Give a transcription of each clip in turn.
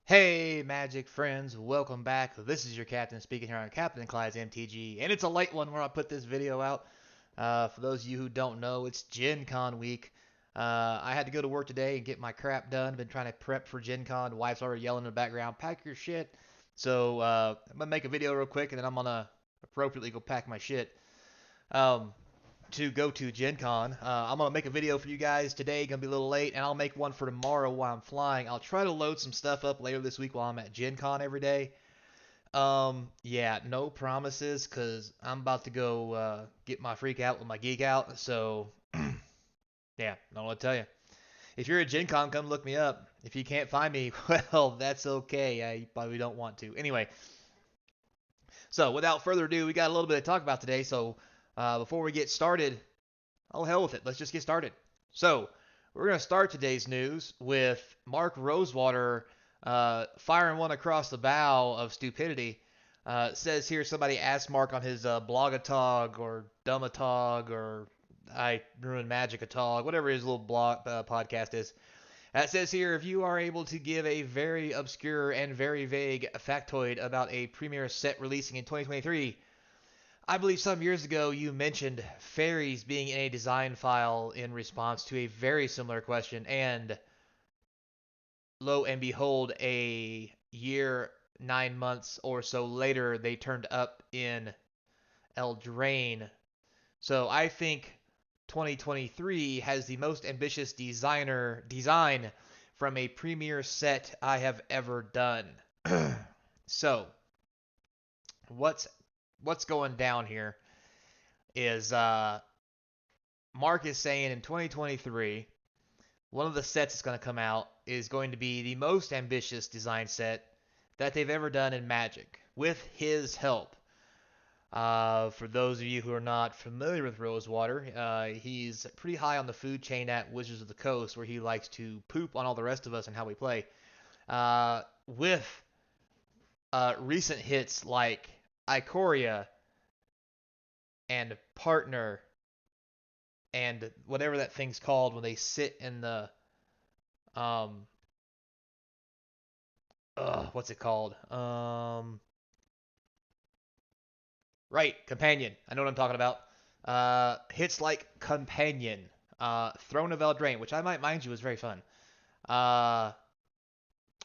Hey, Magic friends, welcome back. This is your captain speaking here on Captain Clyde's MTG, and it's a late one where I put this video out. For those of you who don't know, it's Gen Con week. I had to go to work today and get my crap done. Been trying to prep for Gen Con. Wife's already yelling in the background, pack your shit. So I'm gonna make a video real quick, and then I'm gonna appropriately go pack my shit. Um, to go to Gen Con. I'm going to make a video for you guys today, going to be a little late, and I'll make one for tomorrow while I'm flying. I'll try to load some stuff up later this week while I'm at Gen Con every day. Yeah, no promises, because I'm about to go get my freak out with my geek out, so yeah, I don't know what to tell you. If you're at Gen Con, come look me up. If you can't find me, well, that's okay. You probably don't want to. Anyway, so without further ado, we got a little bit to talk about today, so before we get started, oh, hell with it. Let's just get started. So, we're going to start today's news with Mark Rosewater firing one across the bow of stupidity. Says here somebody asked Mark on his blogatog or dumbatog or I ruined magicatog, whatever his little blog podcast is. It says here if you are able to give a very obscure and very vague factoid about a premiere set releasing in 2023, I believe some years ago you mentioned fairies being in a design file in response to a very similar question, and lo and behold, a year, 9 months or so later, they turned up in Eldraine. So I think 2023 has the most ambitious design from a premier set I have ever done. So what's going down here is Mark is saying in 2023, one of the sets that's going to come out is going to be the most ambitious design set that they've ever done in Magic, with his help. For those of you who are not familiar with Rosewater, he's pretty high on the food chain at Wizards of the Coast, where he likes to poop on all the rest of us and how we play. With recent hits like Ikoria and Partner and whatever that thing's called when they sit in the um what's it called? Right, Companion. I know what I'm talking about. Hits like Companion, Throne of Eldraine, which I might mind you is very fun. Uh,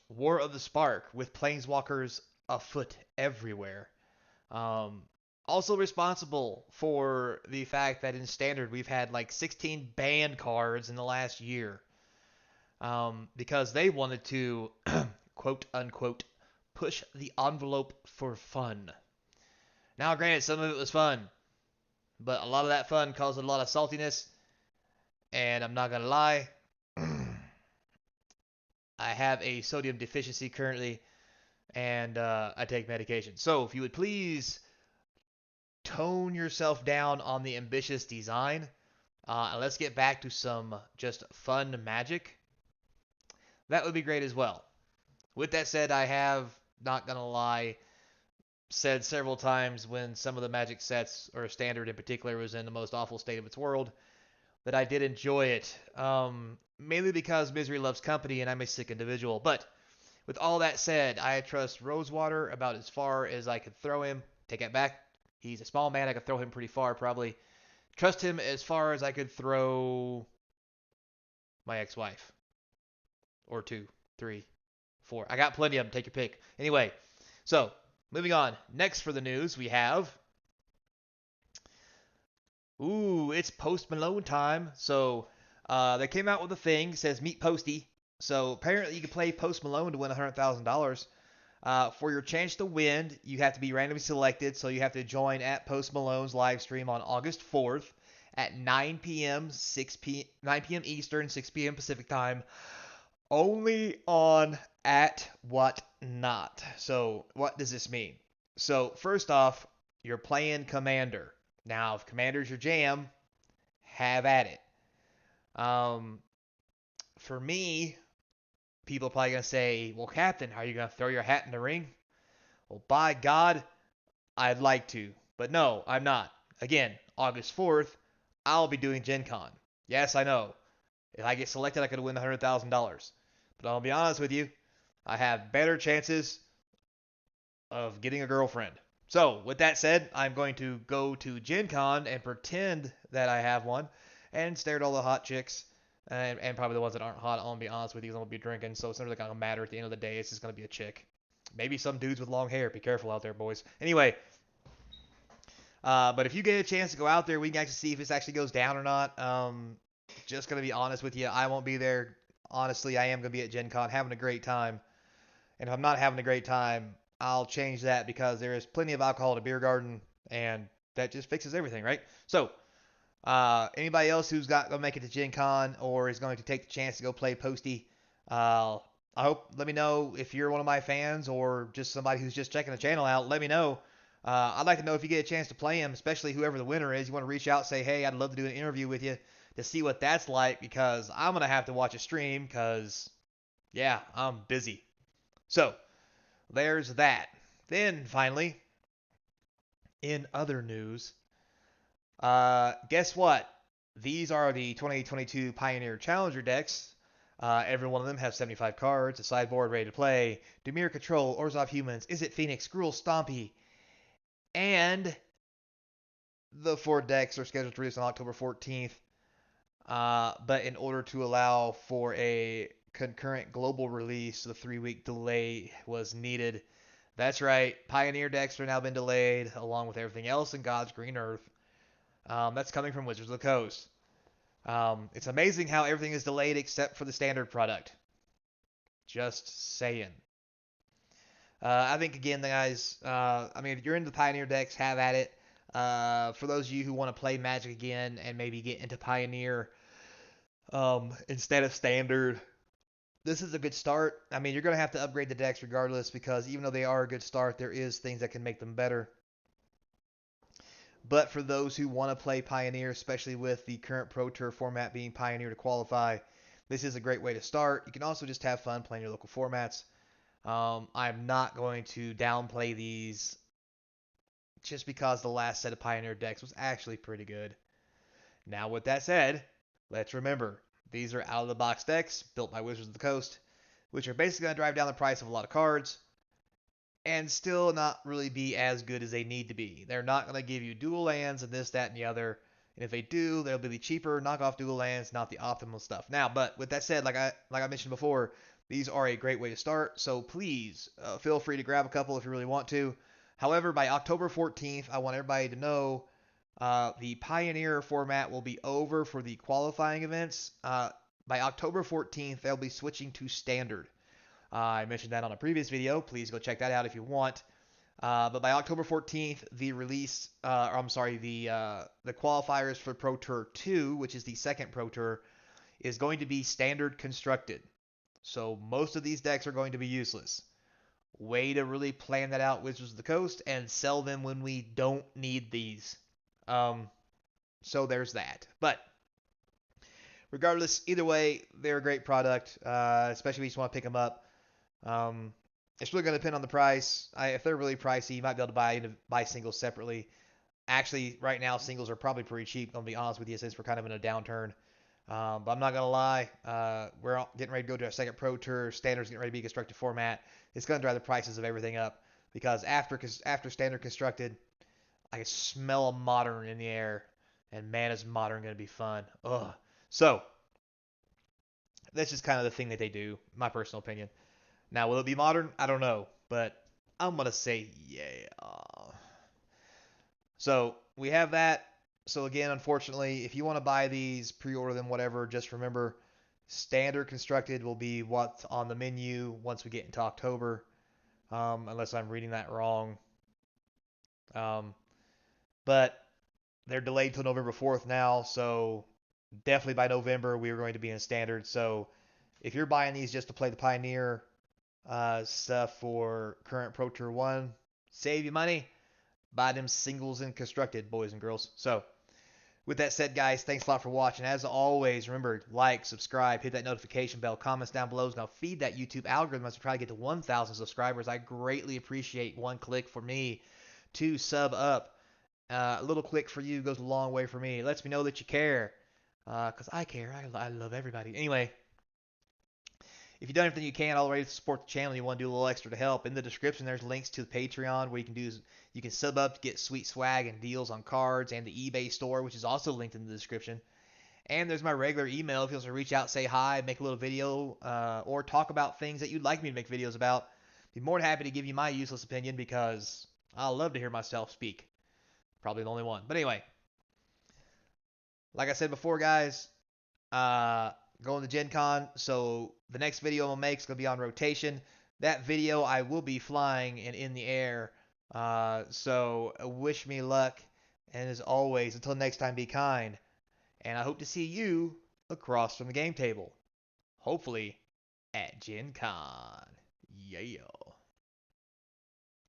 War of the Spark with planeswalkers afoot everywhere. Um, Also responsible for the fact that in Standard we've had like 16 banned cards in the last year, because they wanted to, quote unquote, push the envelope for fun. Now, granted, some of it was fun, but a lot of that fun caused a lot of saltiness, and I'm not gonna lie, I have a sodium deficiency currently, and I take medication. So, if you would please tone yourself down on the ambitious design, and let's get back to some just fun magic, that would be great as well. With that said, I have, not gonna lie, said several times when some of the Magic sets, or Standard in particular, was in the most awful state of its world, that I did enjoy it. Mainly because misery loves company and I'm a sick individual. But with all that said, I trust Rosewater about as far as I could throw him. Take it back. He's a small man. I could throw him pretty far, probably. Trust him as far as I could throw my ex-wife. Or two, three, four. I got plenty of them. Take your pick. Anyway, so moving on. Next for the news, we have. Ooh, it's Post Malone time. So they came out with a thing says meet Posty. So apparently you can play Post Malone to win $100,000. For your chance to win, you have to be randomly selected. So you have to join at Post Malone's live stream on August 4th at 9 p.m. 9 p.m. Eastern, 6 p.m. Pacific time. Only on at Whatnot. So what does this mean? So first off, you're playing Commander. Now, if Commander's your jam, have at it. Um, for me, people are probably going to say, well, Captain, are you going to throw your hat in the ring? Well, by God, I'd like to. But no, I'm not. Again, August 4th, I'll be doing Gen Con. Yes, I know. If I get selected, I could win $100,000. But I'll be honest with you, I have better chances of getting a girlfriend. So, with that said, I'm going to go to Gen Con and pretend that I have one and stare at all the hot chicks and probably the ones that aren't hot. I'm going to be honest with you, 'cause I'm going to be drinking, so it's not really going to matter at the end of the day. It's just going to be a chick. Maybe some dudes with long hair. Be careful out there, boys. Anyway, but if you get a chance to go out there, we can actually see if this actually goes down or not. Just going to be honest with you, I won't be there. Honestly, I am going to be at Gen Con having a great time. And if I'm not having a great time, I'll change that because there is plenty of alcohol at a beer garden, and that just fixes everything, right? So, anybody else who's got to make it to Gen Con or is going to take the chance to go play Posty, I hope, let me know if you're one of my fans or just somebody who's just checking the channel out. Let me know. I'd like to know if you get a chance to play him, especially whoever the winner is. You want to reach out, say, hey, I'd love to do an interview with you to see what that's like because I'm going to have to watch a stream because, yeah, I'm busy. So, there's that. Then, finally, in other news, guess what? These are the 2022 Pioneer Challenger decks. Every one of them has 75 cards, a sideboard ready to play, Dimir Control, Orzhov Humans, Is It Phoenix, Gruul Stompy, and the 4 decks are scheduled to release on October 14th. But in order to allow for a concurrent global release, the 3-week delay was needed. That's right, Pioneer decks are now been delayed, along with everything else in God's Green Earth. That's coming from Wizards of the Coast. It's amazing how everything is delayed except for the standard product. Just saying. I think, again, guys, I mean, if you're into the Pioneer decks, have at it. For those of you who want to play Magic again and maybe get into Pioneer instead of Standard, this is a good start. I mean, you're going to have to upgrade the decks regardless because even though they are a good start, there is things that can make them better. But for those who want to play Pioneer, especially with the current Pro Tour format being Pioneer to qualify, this is a great way to start. You can also just have fun playing your local formats. I'm not going to downplay these just because the last set of Pioneer decks was actually pretty good. Now, with that said, let's remember, these are out-of-the-box decks built by Wizards of the Coast, which are basically going to drive down the price of a lot of cards and still not really be as good as they need to be. They're not going to give you dual lands and this, that, and the other. And if they do, they'll be the cheaper knockoff dual lands, not the optimal stuff. Now, but with that said, like I mentioned before, these are a great way to start. So please feel free to grab a couple if you really want to. However, by October 14th, I want everybody to know the Pioneer format will be over for the qualifying events. By October 14th, they'll be switching to Standard. I mentioned that on a previous video. Please go check that out if you want. But by October 14th, the release, the qualifiers for Pro Tour 2, which is the second Pro Tour, is going to be standard constructed. So most of these decks are going to be useless. Way to really plan that out, Wizards of the Coast, and sell them when we don't need these. So there's that. But regardless, either way, they're a great product, especially if you just want to pick them up. It's really going to depend on the price. If they're really pricey, you might be able to buy singles separately. Actually, right now, singles are probably pretty cheap. I'm going to be honest with you, since we're kind of in a downturn. But I'm not going to lie. We're getting ready to go to our second Pro Tour. Standard's getting ready to be a constructed format. It's going to drive the prices of everything up. Because after Standard constructed, I can smell a Modern in the air. And man, is Modern going to be fun. Ugh. So, that's just kind of the thing that they do, my personal opinion. Now, will it be Modern? I don't know, but I'm going to say yeah. So, we have that. So, again, unfortunately, if you want to buy these, pre-order them, whatever, just remember, Standard Constructed will be what's on the menu once we get into October, unless I'm reading that wrong. But they're delayed till November 4th now, so definitely by November we are going to be in Standard. So, if you're buying these just to play the Pioneer stuff for current Pro Tour 1, save you money. Buy them singles and constructed, boys and girls. So, with that said, guys, thanks a lot for watching. As always, remember, like, subscribe, hit that notification bell, comments down below is going to feed that YouTube algorithm as we try to get to 1,000 subscribers. I greatly appreciate one click for me to sub up. A little click for you goes a long way for me. It lets me know that you care, because I care. I love everybody. Anyway, if you've done everything you can already to support the channel, you want to do a little extra to help. In the description, there's links to the Patreon where you can sub up to get sweet swag and deals on cards, and the eBay store, which is also linked in the description. And there's my regular email if you want to reach out, say hi, make a little video, or talk about things that you'd like me to make videos about. Be more than happy to give you my useless opinion because I love to hear myself speak. Probably the only one. But anyway, like I said before, guys, uh, going to Gen Con. So the next video I'm going to make is going to be on rotation. That video I will be flying and in the air. So wish me luck. And as always, until next time, be kind. And I hope to see you across from the game table. Hopefully at Gen Con. Yeah.